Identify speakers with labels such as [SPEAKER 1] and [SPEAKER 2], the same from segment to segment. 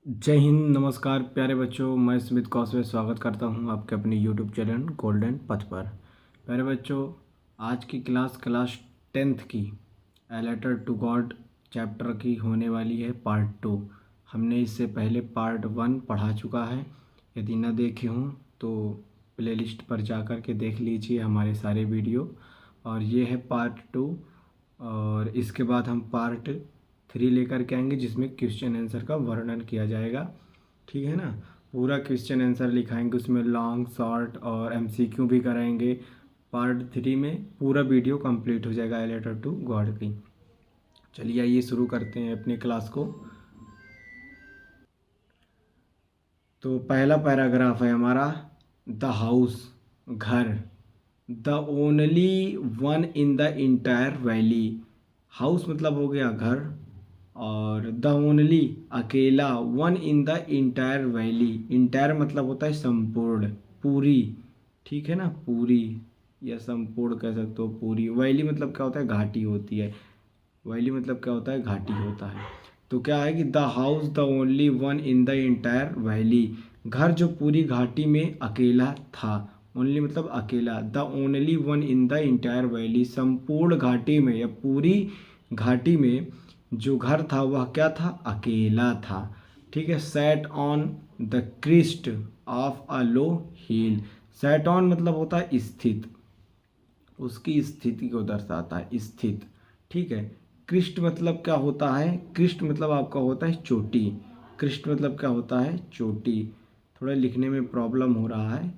[SPEAKER 1] जय हिंद, नमस्कार प्यारे बच्चों। मैं स्मित कौशल स्वागत करता हूं आपके अपने यूट्यूब चैनल गोल्डन पथ पर। प्यारे बच्चों, आज की क्लास 10th की a letter to God chapter की होने वाली है पार्ट 2। हमने इससे पहले पार्ट 1 पढ़ा चुका है। यदि न देखे हों तो प्लेलिस्ट पर जा कर के देख लीजिए हमारे सारे वीडियो। और ये है पार्ट 2। और इसके बाद हम पार्ट 3 लेकर के आएंगे जिसमें क्वेश्चन आंसर का वर्णन किया जाएगा। ठीक है ना। पूरा क्वेश्चन आंसर लिखाएंगे, उसमें लॉन्ग शॉर्ट और एमसीक्यू भी कराएंगे। पार्ट 3 में पूरा वीडियो कंप्लीट हो जाएगा ए लेटर टू गॉड की। चलिए आइए शुरू करते हैं अपनी क्लास को। तो पहला पैराग्राफ है हमारा, द हाउस, घर। The only one in the entire valley. House मतलब हो गया घर, और द ओनली अकेला, one in the entire valley. Entire मतलब होता है संपूर्ण, पूरी। ठीक है ना, पूरी या संपूर्ण कह सकते हो, पूरी। वैली मतलब क्या होता है, घाटी होती है। वैली मतलब क्या होता है, घाटी होता है। तो क्या है कि the house the only one in the entire valley, घर जो पूरी घाटी में अकेला था। ओनली मतलब अकेला, the only one in the entire valley, संपूर्ण घाटी में या पूरी घाटी में जो घर था वह क्या था, अकेला था। ठीक है। Set on the crest of a low hill. Set on मतलब होता है स्थित, उसकी स्थिति को दर्शाता है, स्थित। ठीक है। क्रिस्ट मतलब क्या होता है, क्रिस्ट मतलब आपका होता है चोटी। क्रिस्ट मतलब क्या होता है, चोटी। थोड़ा लिखने में प्रॉब्लम हो रहा है,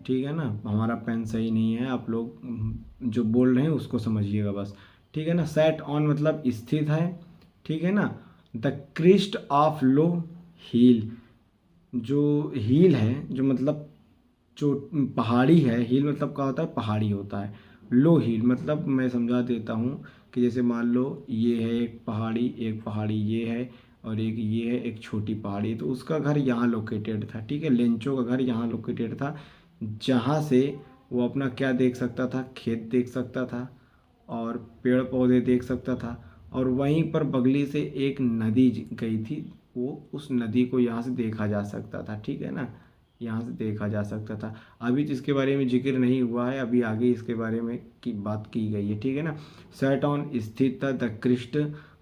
[SPEAKER 1] ठीक है ना। हमारा पेन सही नहीं है, आप लोग जो बोल रहे हैं उसको समझिएगा बस। ठीक है ना। सेट ऑन मतलब स्थित है। ठीक है ना। द क्रिस्ट ऑफ लो हिल, जो हिल है, जो मतलब जो पहाड़ी है। हिल मतलब क्या होता है, पहाड़ी होता है। लो हिल मतलब मैं समझा देता हूँ कि जैसे मान लो ये है एक पहाड़ी, एक पहाड़ी ये है, और एक ये है एक छोटी पहाड़ी। तो उसका घर यहाँ लोकेटेड था। ठीक है। लेंचो का घर यहाँ लोकेटेड था, जहाँ से वो अपना क्या देख सकता था, खेत देख सकता था और पेड़ पौधे देख सकता था। और वहीं पर बगली से एक नदी गई थी, वो उस नदी को यहाँ से देखा जा सकता था। ठीक है ना, यहाँ से देखा जा सकता था। अभी तो इसके बारे में जिक्र नहीं हुआ है, अभी आगे इसके बारे में की बात की गई है। ठीक है ना। सेट ऑन स्थित था, द क्रिस्ट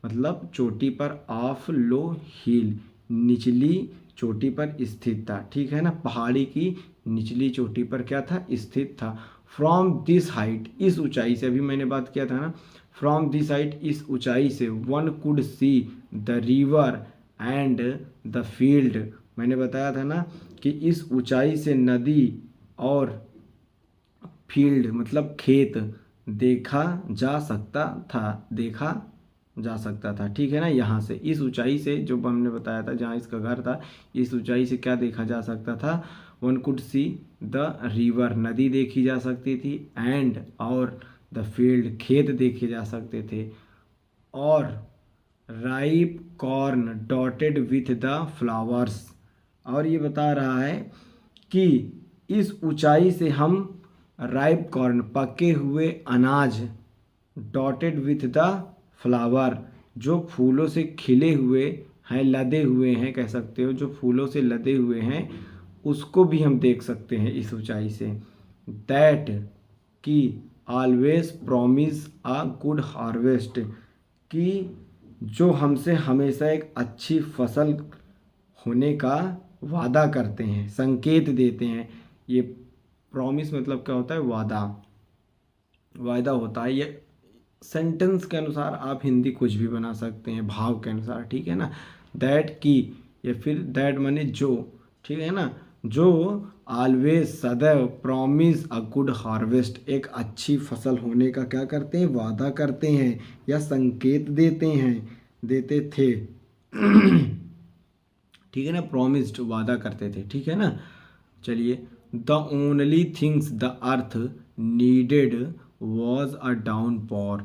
[SPEAKER 1] मतलब चोटी पर, ऑफ लो हिल निचली चोटी पर स्थित था। ठीक है ना, पहाड़ी की निचली चोटी पर क्या था, स्थित था। फ्रॉम दिस हाइट, इस ऊंचाई से, अभी मैंने बात किया था ना, फ्रॉम दिस हाइट इस ऊंचाई से, one could see the river and the field. मैंने बताया था ना कि इस ऊंचाई से नदी और फील्ड मतलब खेत देखा जा सकता था, देखा जा सकता था। ठीक है ना। यहाँ से इस ऊंचाई से, जो हमने बताया था जहाँ इसका घर था, इस ऊंचाई से क्या देखा जा सकता था, one could see the river, नदी देखी जा सकती थी, एंड और द फील्ड, खेत देखे जा सकते थे, और ripe corn dotted with the flowers. और ये बता रहा है कि इस ऊंचाई से हम राइप कॉर्न पके हुए अनाज, डॉटेड विथ द फ्लावर जो फूलों से खिले हुए हैं, लदे हुए हैं कह सकते हो, जो फूलों से लदे हुए हैं, उसको भी हम देख सकते हैं इस ऊंचाई से। दैट कि always promise a good harvest, कि जो हमसे हमेशा एक अच्छी फसल होने का वादा करते हैं, संकेत देते हैं। ये प्रॉमिस मतलब क्या होता है, वादा, वायदा होता है। ये सेंटेंस के अनुसार आप हिंदी कुछ भी बना सकते हैं, भाव के अनुसार। ठीक है ना। दैट की, या फिर दैट माने जो। ठीक है ना। जो ऑलवेज सदैव, प्रॉमिस अ गुड हार्वेस्ट एक अच्छी फसल होने का क्या करते हैं, वादा करते हैं या संकेत देते हैं, देते थे। ठीक है ना। प्रॉमिस्ड वादा करते थे। ठीक है ना। चलिए, the only things the earth needed was a downpour.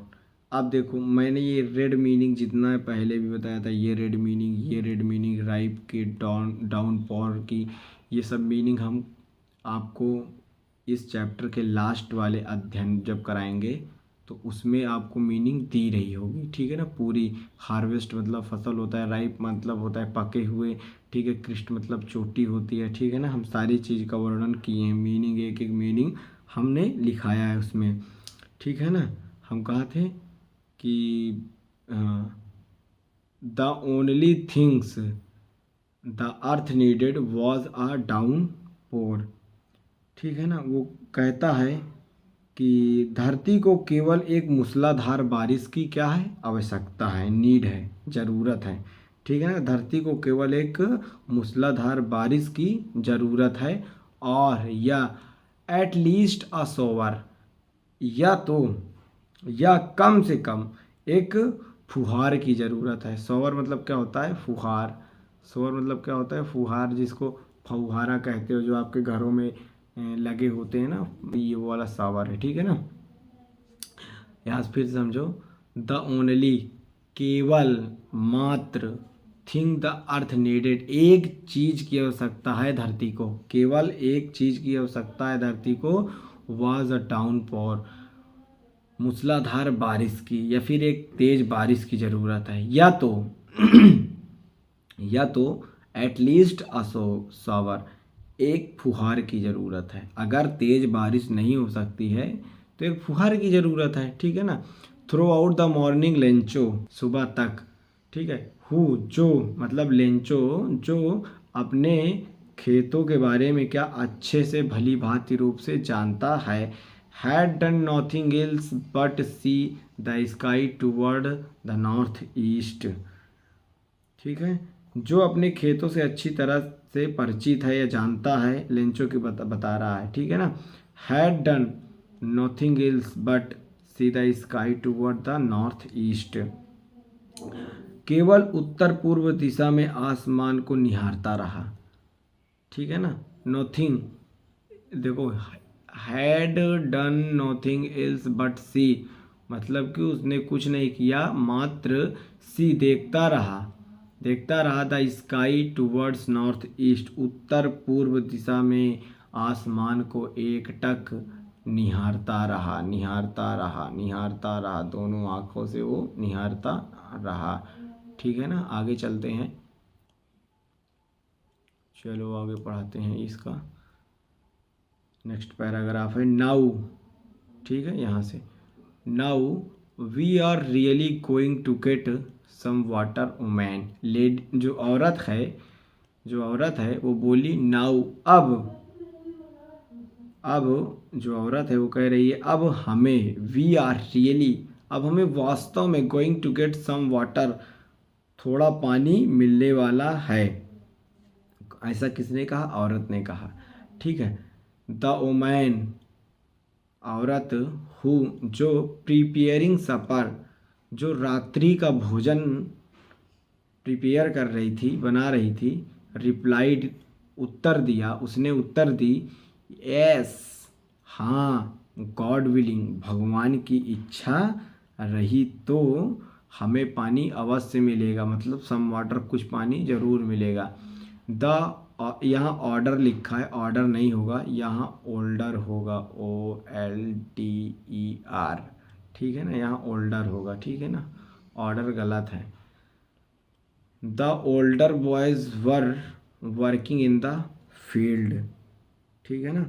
[SPEAKER 1] अब देखो, मैंने ये रेड मीनिंग जितना पहले भी बताया था, ये रेड मीनिंग, ये रेड मीनिंग, राइप के डाउन पॉर की, ये सब मीनिंग हम आपको इस चैप्टर के लास्ट वाले अध्ययन जब कराएंगे तो उसमें आपको मीनिंग दी रही होगी, ठीक है ना। पूरी हार्वेस्ट मतलब फसल होता है, राइप मतलब होता है पके हुए, ठीक है। क्रिस्ट मतलब चोटी होती है, ठीक है ना। हम सारी चीज़ का वर्णन किए हैं, मीनिंग एक एक मीनिंग हमने लिखाया है उसमें, ठीक है ना। हम कहा थे कि the only things the earth needed was a downpour, ठीक है ना। वो कहता है कि धरती को केवल एक मूसलाधार बारिश की क्या है, आवश्यकता है, नीड है, ज़रूरत है, ठीक है ना। धरती को केवल एक मूसलाधार बारिश की ज़रूरत है, और या एट लीस्ट अ सोवर, या तो या कम से कम एक फुहार की ज़रूरत है। सोवर मतलब क्या होता है, फुहार। सोवर मतलब क्या होता है, फुहार, जिसको फुहारा कहते हो, जो आपके घरों में लगे होते हैं ना, ये वो वाला सावर है, ठीक है ना। यहाँ से फिर समझो, द ओनली केवल, मात्र, थिंग द अर्थ नीडेड एक चीज़ की आवश्यकता है धरती को, केवल एक चीज़ की आवश्यकता है धरती को, वाज अ डाउनपोर, मूसलाधार बारिश की, या फिर एक तेज बारिश की ज़रूरत है, या तो या तो एटलीस्ट अ शॉवर, एक फुहार की ज़रूरत है। अगर तेज़ बारिश नहीं हो सकती है तो एक फुहार की ज़रूरत है, ठीक है ना। Through out the morning Lencho, सुबह तक, ठीक है। हु जो मतलब लेंचो, जो अपने खेतों के बारे में क्या अच्छे से भली भांति रूप से जानता है, had done nothing else but see the sky toward the north east, ठीक है। जो अपने खेतों से अच्छी तरह से परिचित है या जानता है, लेंचो की बता रहा है, ठीक है ना। Had done nothing else but see the sky toward the north east, केवल उत्तर पूर्व दिशा में आसमान को निहारता रहा, ठीक है ना। नथिंग, देखो, had done nothing else but see, मतलब कि उसने कुछ नहीं किया, मात्र सी देखता रहा, देखता रहा, the sky towards north east, उत्तर पूर्व दिशा में आसमान को एकटक निहारता रहा, निहारता रहा, निहारता रहा, दोनों आँखों से वो निहारता रहा, ठीक है ना। आगे चलते हैं, चलो आगे पढ़ाते हैं इसका। नेक्स्ट पैराग्राफ है नाउ, ठीक है। यहाँ से, now we are really going to get some water women, lady, जो औरत है, जो औरत है वो बोली, नाउ, अब जो औरत है वो कह रही है, अब हमें, वी आर रियली, अब हमें वास्तव में, going to get some water, थोड़ा पानी मिलने वाला है। ऐसा किसने कहा, औरत ने कहा, ठीक है। द वुमेन, औरत, हु, जो, प्रिपेयरिंग सपर, जो रात्रि का भोजन प्रिपेयर कर रही थी, बना रही थी, रिप्लाइड, उत्तर दिया, उसने उत्तर दी, यस, हाँ, गॉड विलिंग, भगवान की इच्छा रही तो हमें पानी अवश्य मिलेगा, मतलब सम वाटर, कुछ पानी ज़रूर मिलेगा। द, यहाँ ऑर्डर लिखा है, ऑर्डर नहीं होगा, यहाँ ओल्डर होगा, OLDER, ठीक है ना। यहाँ ओल्डर होगा, ठीक है ना, ऑर्डर गलत है। The older boys were working in the field, ठीक है ना।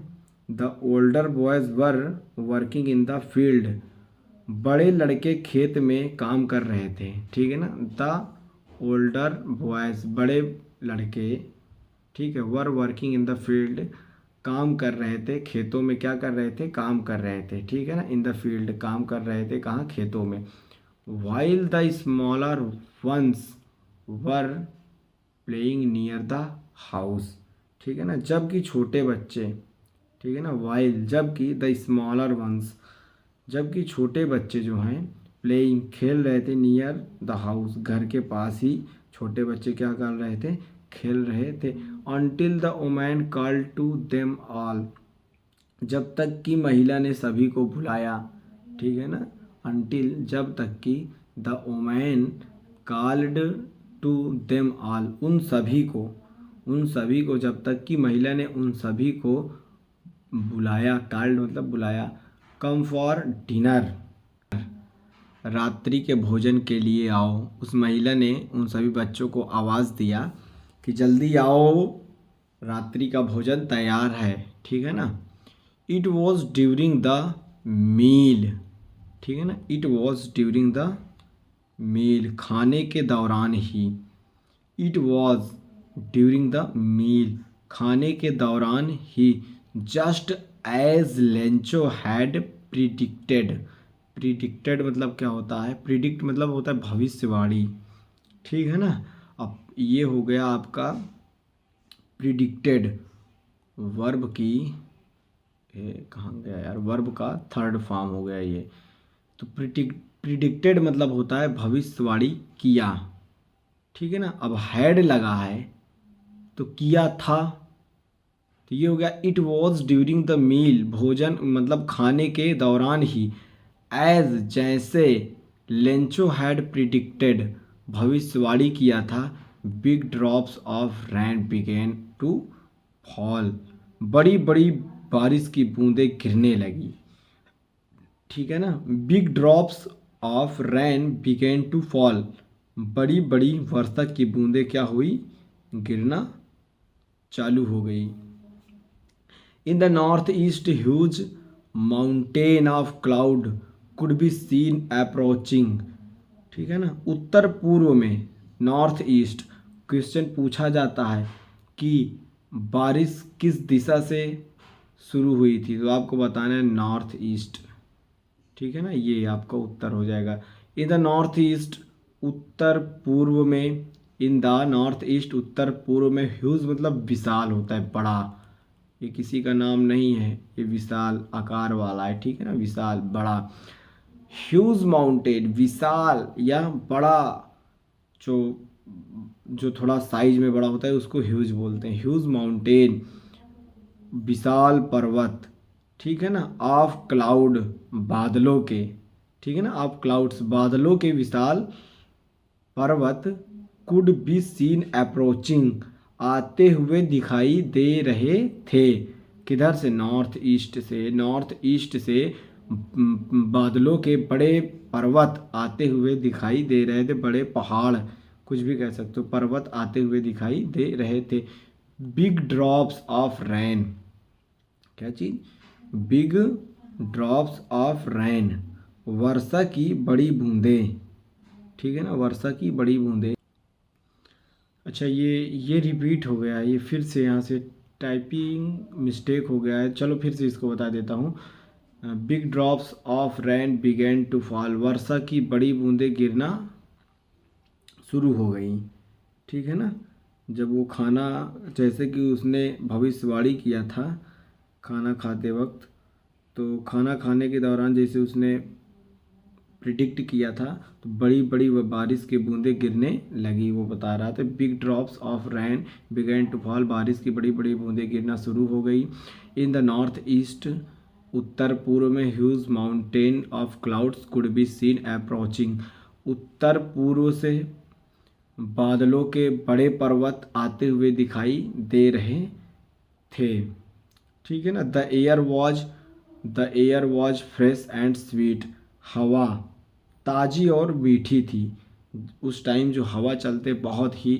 [SPEAKER 1] The older boys were working in the field, बड़े लड़के खेत में काम कर रहे थे, ठीक है ना। द ओल्डर बॉयज़, बड़े लड़के, ठीक है, were working in the field, काम कर रहे थे, खेतों में क्या कर रहे थे, काम कर रहे थे, ठीक है ना। इन द फील्ड, काम कर रहे थे, कहाँ, खेतों में। While the smaller ones were playing near the house, ठीक है ना। जबकि छोटे बच्चे, ठीक है ना, वाइल, जबकि, द स्मॉलर वंस, जबकि छोटे बच्चे जो हैं, प्लेइंग, खेल रहे थे, नियर द हाउस, घर के पास ही छोटे बच्चे क्या कर रहे थे, खेल रहे थे। Until the women called to them all, जब तक कि महिला ने सभी को बुलाया, ठीक है ना। अनटिल, जब तक कि, the women called to them all, उन सभी को, उन सभी को, जब तक कि महिला ने उन सभी को बुलाया, कॉल्ड मतलब बुलाया, कम फॉर डिनर, रात्रि के भोजन के लिए आओ। उस महिला ने उन सभी बच्चों को आवाज़ दिया कि जल्दी आओ, रात्रि का भोजन तैयार है। ठीक है ना। It was during the meal. ठीक है ना। It was during the meal, खाने के दौरान ही। It was during the meal, खाने के दौरान ही। Just as Lencho had predicted. Predicted मतलब क्या होता है? प्रिडिक्ट मतलब होता है भविष्यवाणी। ठीक है ना। अब ये हो गया आपका प्रिडिक्टेड वर्ब की, कहाँ गया यार, वर्ब का थर्ड फॉर्म हो गया ये। तो प्रिडिक्टेड मतलब होता है भविष्यवाणी किया। ठीक है ना। अब हैड लगा है तो किया था, तो ये हो गया it was during the meal, भोजन मतलब खाने के दौरान ही। एज जैसे, लेंचो हैड प्रिडिक्टेड भविष्यवाणी किया था। Big drops of rain began to fall, बड़ी बड़ी बारिश की बूंदें गिरने लगी। ठीक है ना। Big drops of rain began to fall, बड़ी बड़ी वर्षा की बूंदें क्या हुई? गिरना चालू हो गई। In the north east huge mountain of cloud could be seen approaching. ठीक है ना। उत्तर पूर्व में, नॉर्थ ईस्ट, क्वेश्चन पूछा जाता है कि बारिश किस दिशा से शुरू हुई थी, तो आपको बताना है नॉर्थ ईस्ट। ठीक है ना। ये आपका उत्तर हो जाएगा। इन द नॉर्थ ईस्ट, उत्तर पूर्व में। इन द नॉर्थ ईस्ट, उत्तर पूर्व में। ह्यूज मतलब विशाल होता है, बड़ा। ये किसी का नाम नहीं है, ये विशाल आकार वाला है। ठीक है ना। विशाल, बड़ा। ह्यूज माउंटेन, विशाल या बड़ा, जो जो थोड़ा साइज में बड़ा होता है उसको ह्यूज बोलते हैं। ह्यूज माउंटेन, विशाल पर्वत। ठीक है ना। ऑफ क्लाउड, बादलों के। ठीक है ना। ऑफ क्लाउड्स, बादलों के विशाल पर्वत। कुड बी सीन अप्रोचिंग, आते हुए दिखाई दे रहे थे। किधर से? नॉर्थ ईस्ट से। नॉर्थ ईस्ट से बादलों के बड़े पर्वत आते हुए दिखाई दे रहे थे। बड़े पहाड़, कुछ भी कह सकते हो, पर्वत आते हुए दिखाई दे रहे थे। बिग ड्रॉप्स ऑफ रेन, क्या चीज़? बिग ड्रॉप्स ऑफ रेन, वर्षा की बड़ी बूंदें। ठीक है ना। वर्षा की बड़ी बूंदें। अच्छा, ये रिपीट हो गया है, ये फिर से यहाँ से टाइपिंग मिस्टेक हो गया है। चलो फिर से इसको बता देता हूँ। Big drops of rain began to fall, वर्षा की बड़ी बूंदें गिरना शुरू हो गई। ठीक है ना। जब वो खाना, जैसे कि उसने भविष्यवाणी किया था खाना खाते वक्त, तो खाना खाने के दौरान जैसे उसने प्रिडिक्ट किया था, तो बड़ी बड़ी वह बारिश की बूंदें गिरने लगी। वो बता रहा था big drops of rain began to fall, बारिश की बड़ी बड़ी बूंदें गिरना शुरू हो गई। इन द नॉर्थ ईस्ट, उत्तर पूर्व में। Huge mountain of clouds could be seen approaching, उत्तर पूर्व से बादलों के बड़े पर्वत आते हुए दिखाई दे रहे थे। ठीक है ना। The air was fresh and sweet, हवा ताज़ी और मीठी थी। उस टाइम जो हवा चलते बहुत ही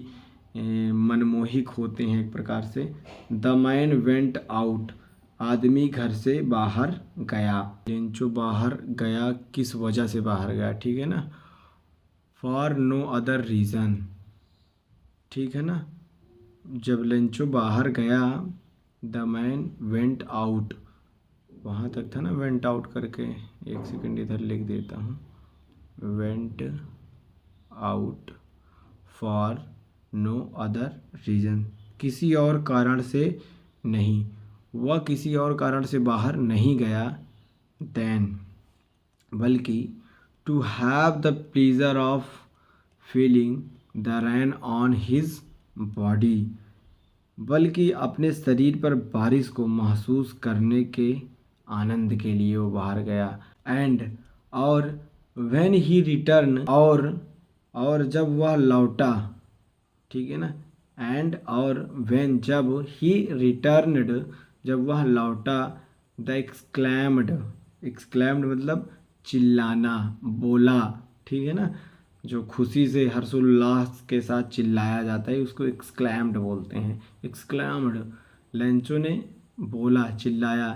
[SPEAKER 1] मनमोहिक होते हैं एक प्रकार से। द मैन वेंट आउट, आदमी घर से बाहर गया। लेंचो बाहर गया, किस वजह से बाहर गया? ठीक है ना। For no other reason. ठीक है ना। जब लेंचो बाहर गया, द मैन वेंट आउट, वहाँ तक था ना वेंट आउट करके, एक सेकंड इधर लिख देता हूँ। Went out for no other reason, किसी और कारण से नहीं, वह किसी और कारण से बाहर नहीं गया। देन, बल्कि to have the pleasure of feeling the rain on his body, बल्कि अपने शरीर पर बारिश को महसूस करने के आनंद के लिए वो बाहर गया। एंड, और व्हेन ही रिटर्न, और जब वह लौटा। ठीक है ना। एंड और व्हेन, जब ही रिटर्नड, जब वह लौटा। द एक्सक्लैम्ड मतलब चिल्लाना, बोला, ठीक है ना। जो खुशी से हर्षोल्लास के साथ चिल्लाया जाता है उसको एक्सक्लैम्ड बोलते हैं, एक्सक्लैम्ड। लेंचो ने बोला, चिल्लाया,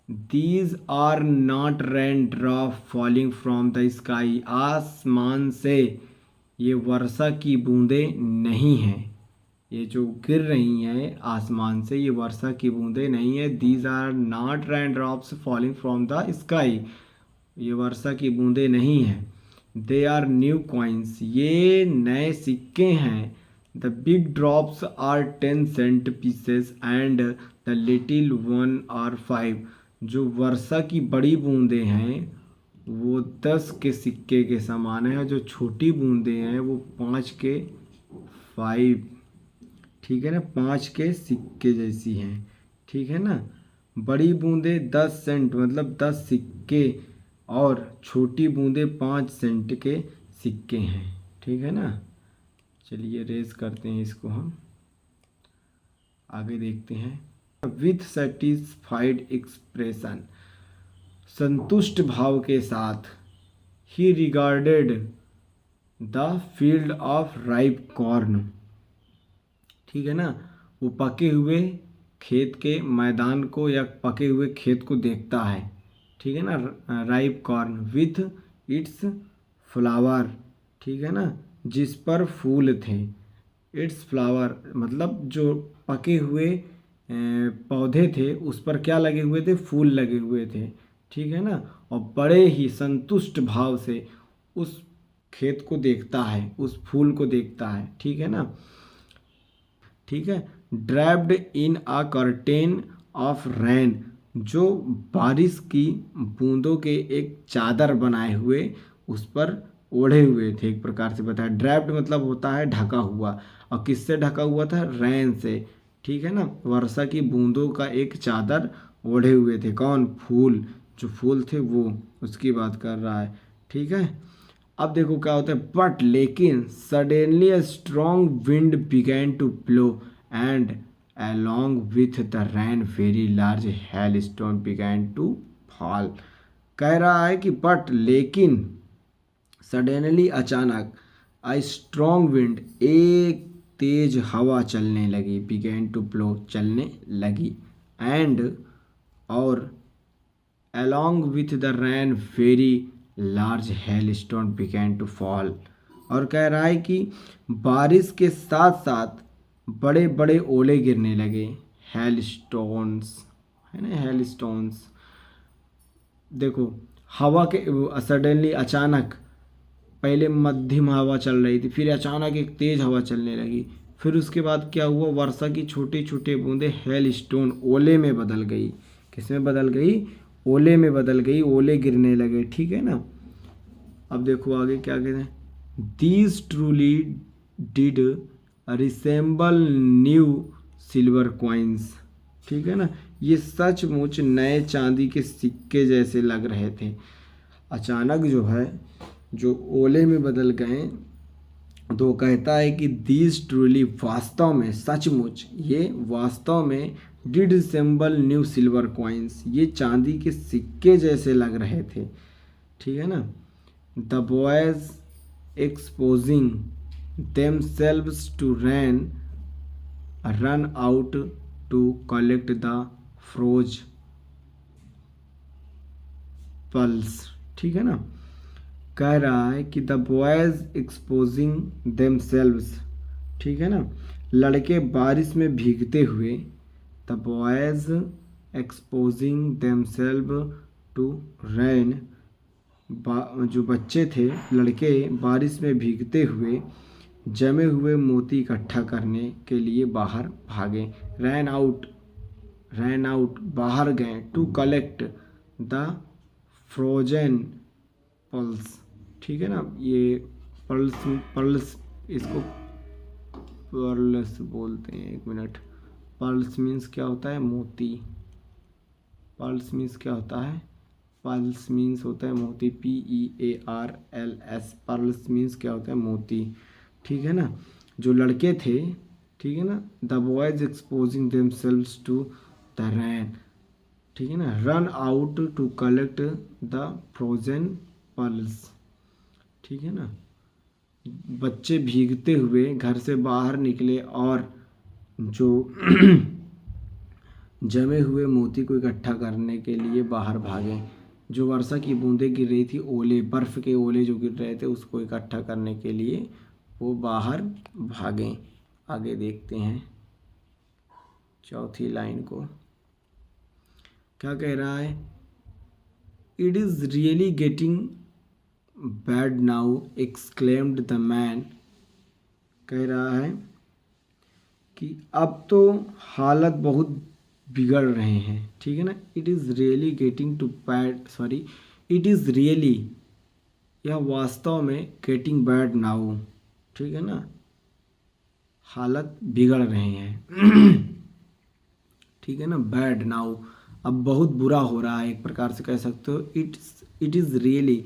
[SPEAKER 1] these are not rain drop falling from the sky, आसमान से ये वर्षा की बूंदें नहीं हैं, ये जो गिर रही हैं आसमान से ये वर्षा की बूंदें नहीं है। These are not rain drops falling from the sky, ये वर्षा की बूंदें नहीं हैं। दे आर न्यू कॉइन्स, ये नए सिक्के हैं। The big drops are 10 cent pieces and the little one are 5, जो वर्षा की बड़ी बूंदें हैं वो 10 के सिक्के के समान है, जो छोटी बूंदें हैं वो 5 के 5, ठीक है ना, 5 के सिक्के जैसी हैं, ठीक है ना। बड़ी बूंदें 10 सेंट मतलब 10 सिक्के और छोटी बूंदें 5 सेंट के सिक्के हैं, ठीक है ना। चलिए रेस करते हैं इसको, हम आगे देखते हैं। विथ सेटिस्फाइड एक्सप्रेशन, संतुष्ट भाव के साथ, ही regarded the field of ripe corn, ठीक है ना, वो पके हुए खेत के मैदान को या पके हुए खेत को देखता है, ठीक है ना। Ripe corn with its flower, ठीक है ना, जिस पर फूल थे। इट्स फ्लावर मतलब जो पके हुए पौधे थे उस पर क्या लगे हुए थे, फूल लगे हुए थे, ठीक है ना। और बड़े ही संतुष्ट भाव से उस खेत को देखता है, उस फूल को देखता है, ठीक है ना, ठीक है। Draped in a curtain of rain, जो बारिश की बूंदों के एक चादर बनाए हुए उस पर ओढ़े हुए थे, एक प्रकार से बताया। ड्रैप्ड मतलब होता है ढका हुआ, और किससे ढका हुआ था, रेन से, ठीक है ना। वर्षा की बूंदों का एक चादर ओढ़े हुए थे, कौन, फूल, जो फूल थे वो, उसकी बात कर रहा है, ठीक है। अब देखो क्या होता है, बट लेकिन suddenly a strong wind began to blow and along with the rain very large hailstone began to fall। कह रहा है कि बट लेकिन, सडनली अचानक, a strong wind एक तेज हवा चलने लगी, began to blow चलने लगी, and और along with the rain very large hailstone began to fall। और कह रहा है कि बारिश के साथ साथ बड़े बड़े ओले गिरने लगे, हेलस्टोन्स, है ना, हेलस्टोन्स। देखो हवा के सडनली अचानक, पहले मध्यम हवा चल रही थी, फिर अचानक एक तेज हवा चलने लगी, फिर उसके बाद क्या हुआ, वर्षा की छोटी छोटी बूंदें हेलस्टोन, ओले में बदल गई। किस में बदल गई, ओले में बदल गई, ओले गिरने लगे, ठीक है ना। अब देखो आगे क्या कहते हैं, these truly did resemble new silver coins, ठीक है ना, ये सचमुच नए चांदी के सिक्के जैसे लग रहे थे। अचानक जो है, जो ओले में बदल गए, तो कहता है कि दीज ट्रूली, वास्तव में, सचमुच, ये वास्तव में, did resemble new silver coins, ये चांदी के सिक्के जैसे लग रहे थे, ठीक है ना। The boys exposing themselves to run out to collect the froze pulse, ठीक है ना। कह रहा है कि द बॉयज एक्सपोजिंग themselves, ठीक है ना, लड़के बारिश में भीगते हुए, the boys exposing themselves to rain, जो बच्चे थे, लड़के बारिश में भीगते हुए जमे हुए मोती इकट्ठा करने के लिए बाहर भागे। रैन आउट बाहर गए, to collect the frozen pearls, ठीक है ना। ये पर्ल्स इसको पर्ल्स बोलते हैं, एक मिनट। पर्ल्स मीन्स क्या होता है, मोती। पर्ल्स मीन्स क्या होता है, पर्ल्स मीन्स होता है मोती, PEARLS। पर्ल्स मीन्स क्या होता है, मोती, ठीक है ना। जो लड़के थे, ठीक है ना, the boys exposing themselves to the rain, ठीक है ना, run out to collect the frozen pearls, ठीक है ना। बच्चे भीगते हुए घर से बाहर निकले और जो जमे हुए मोती को इकट्ठा करने के लिए बाहर भागे। जो वर्षा की बूंदें गिर रही थी, ओले, बर्फ़ के ओले जो गिर रहे थे, उसको इकट्ठा करने के लिए वो बाहर भागे। आगे देखते हैं चौथी लाइन को, क्या कह रहा है। It is really getting bad now exclaimed the man. कह रहा है कि अब तो हालत बहुत बिगड़ रहे हैं, ठीक है ना। It is really getting too bad, sorry, it is really, यह वास्तव में, गेटिंग बैड नाउ, ठीक है ना, हालत बिगड़ रहे हैं ठीक है ना। बैड नाउ, अब बहुत बुरा हो रहा है, एक प्रकार से कह सकते हो। इट इज़ रियली,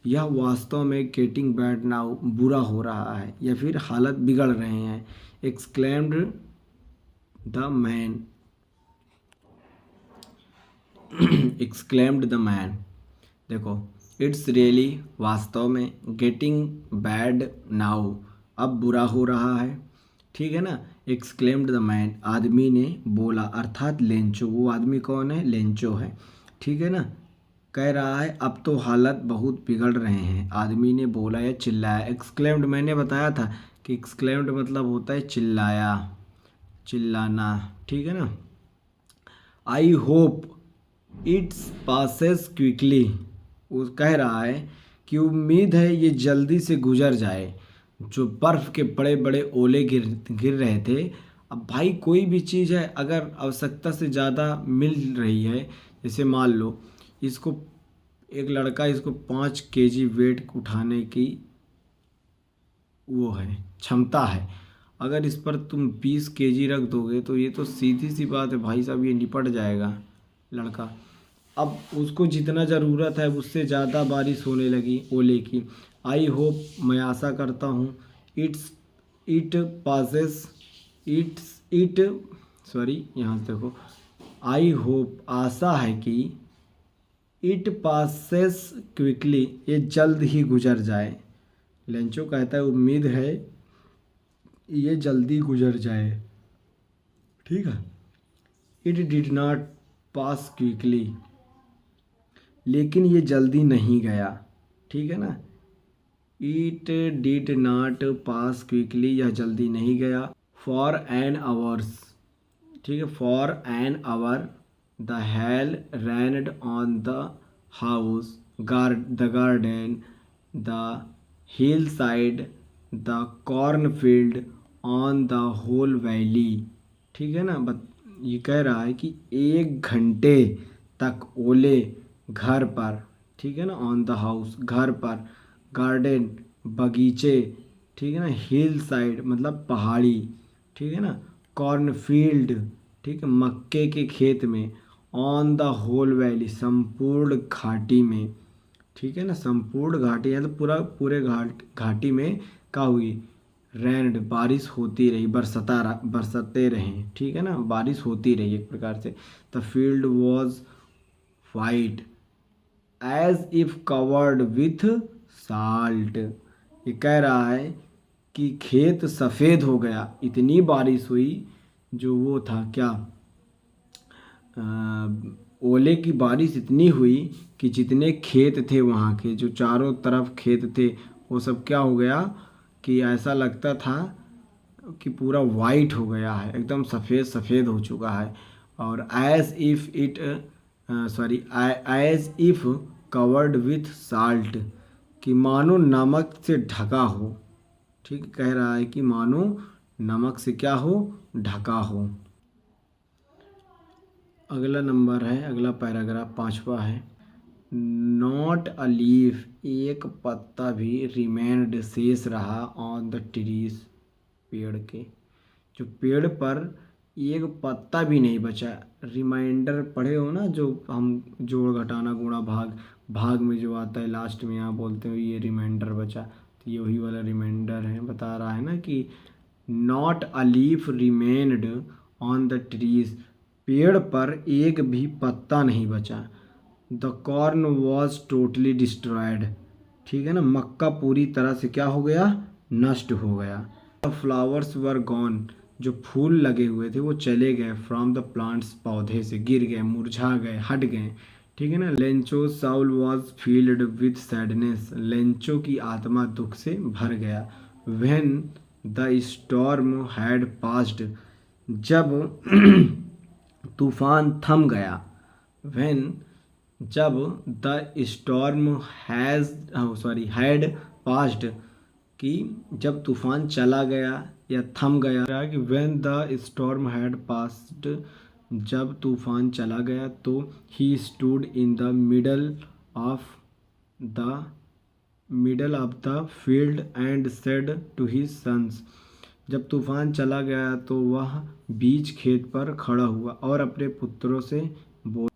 [SPEAKER 1] यह वास्तव में, गेटिंग बैड नाउ, बुरा हो रहा है या फिर हालत बिगड़ रहे हैं। Exclaimed the man exclaimed the man, देखो, इट्स रियली, वास्तव में, गेटिंग बैड नाउ, अब बुरा हो रहा है, ठीक है ना। एक्सक्लेम्ड द मैन, आदमी ने बोला, अर्थात लेंचो। वो आदमी कौन है? लेंचो है, ठीक है ना। कह रहा है अब तो हालत बहुत बिगड़ रहे हैं, आदमी ने बोला या चिल्लाया। एक्सक्लेम्ड, मैंने बताया था कि एक्सक्लेम्ड मतलब होता है चिल्लाया, चिल्लाना, ठीक है ना। I hope it's passes quickly, वो कह रहा है कि उम्मीद है ये जल्दी से गुजर जाए। जो बर्फ़ के बड़े बड़े ओले गिर गिर रहे थे। अब भाई कोई भी चीज़ है, अगर आवश्यकता से ज़्यादा मिल रही है, जैसे मान लो इसको, एक लड़का, इसको 5 kg वेट उठाने की वो है, क्षमता है। अगर इस पर तुम 20 kg रख दोगे तो ये तो सीधी सी बात है भाई साहब, ये निपट जाएगा लड़का। अब उसको जितना ज़रूरत है उससे ज़्यादा बारिश होने लगी ओले की। आई होप, मैं आशा करता हूँ, इट पासेस, इट सॉरी, यहाँ से देखो, आई होप, आशा है कि, इट पासेस क्विकली, ये जल्द ही गुजर जाए। लेंचो कहता है उम्मीद है ये जल्दी गुजर जाए, ठीक है। It did not pass quickly, लेकिन ये जल्दी नहीं गया, ठीक है ना। It did not pass quickly, यह जल्दी नहीं गया। फॉर एन आवर्स, ठीक है, for an hour the hail rained on the house, the garden, the hillside, the cornfield, on the whole valley, ठीक है ना। ये कह रहा है कि 1 घंटे तक ओले घर पर, ठीक है ना, ऑन द हाउस, घर पर, गार्डन, बगीचे, ठीक है ना, हिल साइड मतलब पहाड़ी, ठीक है ना, कॉर्नफील्ड, ठीक है, मक्के के खेत में, ऑन द होल वैली, संपूर्ण घाटी में, ठीक है ना। संपूर्ण घाटी है तो पूरे घाटी में क्या हुई? रैंड, बारिश होती रही, बरसते रहे, ठीक है ना, बारिश होती रही एक प्रकार से। The field was white as if covered with salt, ये कह रहा है कि खेत सफ़ेद हो गया, इतनी बारिश हुई, जो वो था क्या, ओले की बारिश इतनी हुई कि जितने खेत थे वहाँ के, जो चारों तरफ खेत थे, वो सब क्या हो गया कि ऐसा लगता था कि पूरा वाइट हो गया है, एकदम सफ़ेद सफ़ेद हो चुका है। और as if it sorry as if covered with salt, कि मानो नमक से ढका हो, ठीक, कह रहा है कि मानो नमक से क्या हो? ढका हो। अगला नंबर है, अगला पैराग्राफ 5वां है। नॉट अ लीफ, एक पत्ता भी, रिमेन्ड, शेष रहा, ऑन द ट्रीज, पेड़ के, जो पेड़ पर एक पत्ता भी नहीं बचा। रिमाइंडर पढ़े हो ना, जो हम जोड़ घटाना गुणा भाग, भाग में जो आता है लास्ट में, यहाँ बोलते हो ये रिमाइंडर बचा, तो ये वही वाला रिमाइंडर है। बता रहा है ना कि not a leaf remained on the trees, पेड़ पर एक भी पत्ता नहीं बचा। The corn was totally destroyed. ठीक है ना, मक्का पूरी तरह से क्या हो गया, नष्ट हो गया। द फ्लावर्स वर गॉन, जो फूल लगे हुए थे वो चले गए। फ्रॉम द प्लांट्स, पौधे से गिर गए, मुरझा गए, हट गए। ठीक है ना। Lencho Saul was field with sadness, Lencho की आत्मा दुख से भर गया। When the storm had passed, जब तूफान थम गया। व्हेन, जब द स्टॉर्म हैड पास्ड, कि जब तूफान चला गया या थम गया। कि when the storm had passed, जब तूफान चला गया तो he stood in the the middle of the field and said to his sons, जब तूफान चला गया तो वह बीच खेत पर खड़ा हुआ और अपने पुत्रों से बोला,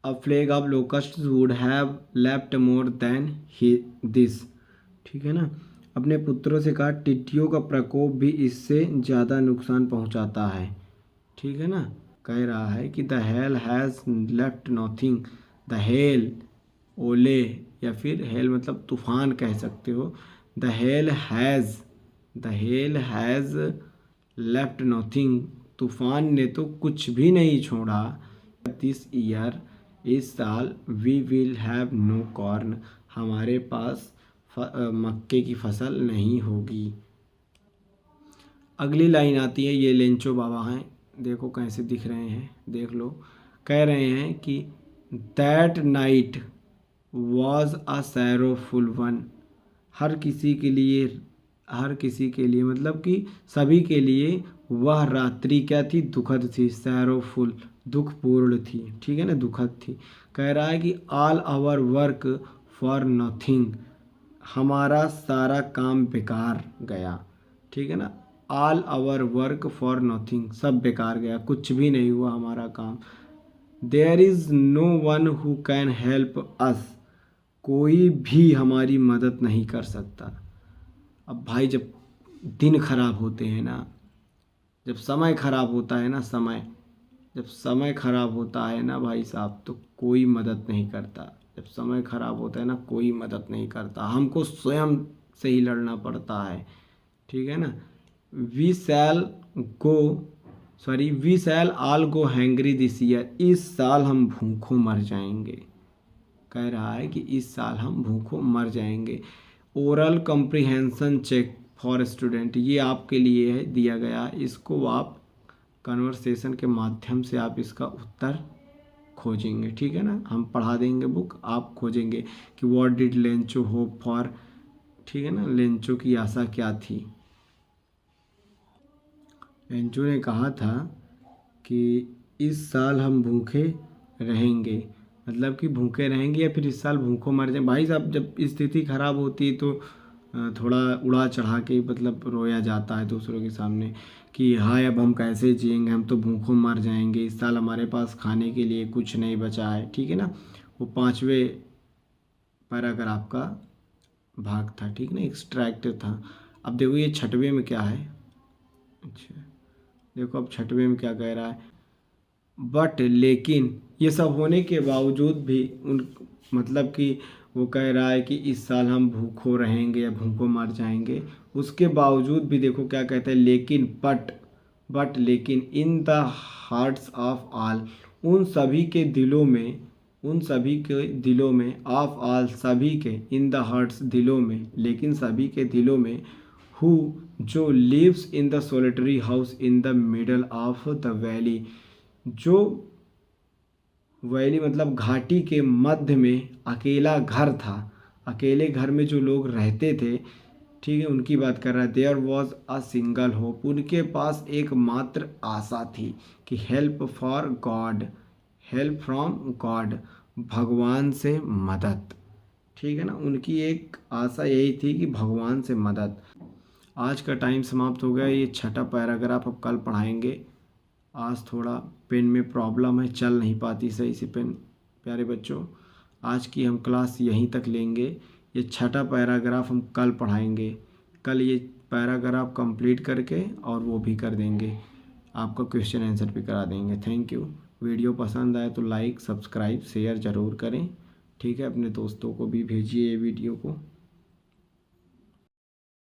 [SPEAKER 1] a plague of locust would have left more than this. ठीक है ना, अपने पुत्रों से कहा टिड्डियों का प्रकोप भी इससे ज़्यादा नुकसान पहुंचाता है। ठीक है ना, कह रहा है कि the hell has left nothing, the hell, ओले या फिर हेल मतलब तूफान कह सकते हो। The hell has left nothing, तूफान ने तो कुछ भी नहीं छोड़ा। दिस ईयर, इस साल, we will have no corn, हमारे पास मक्के की फसल नहीं होगी। अगली लाइन आती है, ये लेंचो बाबा हैं, देखो कैसे दिख रहे हैं, देख लो। कह रहे हैं कि that night was a sorrowful one, हर किसी के लिए मतलब कि सभी के लिए वह रात्रि क्या थी, दुखद थी। सैरोफुल, दुखपूर्ण थी। ठीक है ना, दुखद थी। कह रहा है कि all our work for nothing, हमारा सारा काम बेकार गया। ठीक है ना, all our work for nothing, सब बेकार गया, कुछ भी नहीं हुआ हमारा काम। There is no one who can help us, कोई भी हमारी मदद नहीं कर सकता। अब भाई जब दिन खराब होते हैं ना, जब समय खराब होता है ना, जब समय खराब होता है ना भाई साहब, तो कोई मदद नहीं करता। जब समय खराब होता है ना, कोई मदद नहीं करता, हमको स्वयं से ही लड़ना पड़ता है। ठीक है ना। We shall all go hungry this year, इस साल हम भूखों मर जाएंगे। कह रहा है कि इस साल हम भूखों मर जाएंगे। Oral comprehension check for student, ये आपके लिए है दिया गया, इसको आप कन्वर्सेशन के माध्यम से आप इसका उत्तर खोजेंगे। ठीक है ना, हम पढ़ा देंगे बुक, आप खोजेंगे कि what did Lencho hope for. ठीक है ना, लेंचो की आशा क्या थी। लेंचो ने कहा था कि इस साल हम भूखे रहेंगे, मतलब कि भूखे रहेंगे या फिर इस साल भूखों मर जाए। भाई साहब जब स्थिति खराब होती है तो थोड़ा उड़ा चढ़ा के मतलब रोया जाता है दूसरों के सामने कि हाय अब हम कैसे जिएंगे, हम तो भूखों मर जाएंगे, इस साल हमारे पास खाने के लिए कुछ नहीं बचा है। ठीक है ना, वो 5वें पैराग्राफ का भाग था। ठीक ना, एक्सट्रैक्ट था। अब देखो ये 6वें में क्या है। अच्छा देखो अब 6वें में क्या कह रहा है, बट लेकिन ये सब होने के बावजूद भी उन मतलब कि वो कह रहा है कि इस साल हम भूखों रहेंगे या भूखों मर जाएंगे, उसके बावजूद भी देखो क्या कहते हैं, लेकिन बट लेकिन in the hearts of all, उन सभी के दिलों में ऑफ ऑल, सभी के, इन द हार्ट्स दिलों में, लेकिन सभी के दिलों में, हु जो lives in the solitary house in the middle of the valley, जो वैली मतलब घाटी के मध्य में अकेला घर था, अकेले घर में जो लोग रहते थे। ठीक है, उनकी बात कर रहा है। There was a single hope, उनके पास एकमात्र आशा थी कि हेल्प फ्रॉम गॉड, भगवान से मदद। ठीक है ना, उनकी एक आशा यही थी कि भगवान से मदद। आज का टाइम समाप्त हो गया, ये 6ठा पैराग्राफ अब कल पढ़ाएंगे। आज थोड़ा पेन में प्रॉब्लम है, चल नहीं पाती सही से पेन। प्यारे बच्चों, आज की हम क्लास यहीं तक लेंगे। ये 6ठा पैराग्राफ हम कल पढ़ाएंगे। कल ये पैराग्राफ कंप्लीट करके और वो भी कर देंगे, आपका क्वेश्चन आंसर भी करा देंगे। Thank you. वीडियो पसंद आए तो लाइक सब्सक्राइब शेयर ज़रूर करें। ठीक है, अपने दोस्तों को भी भेजिए ये वीडियो को।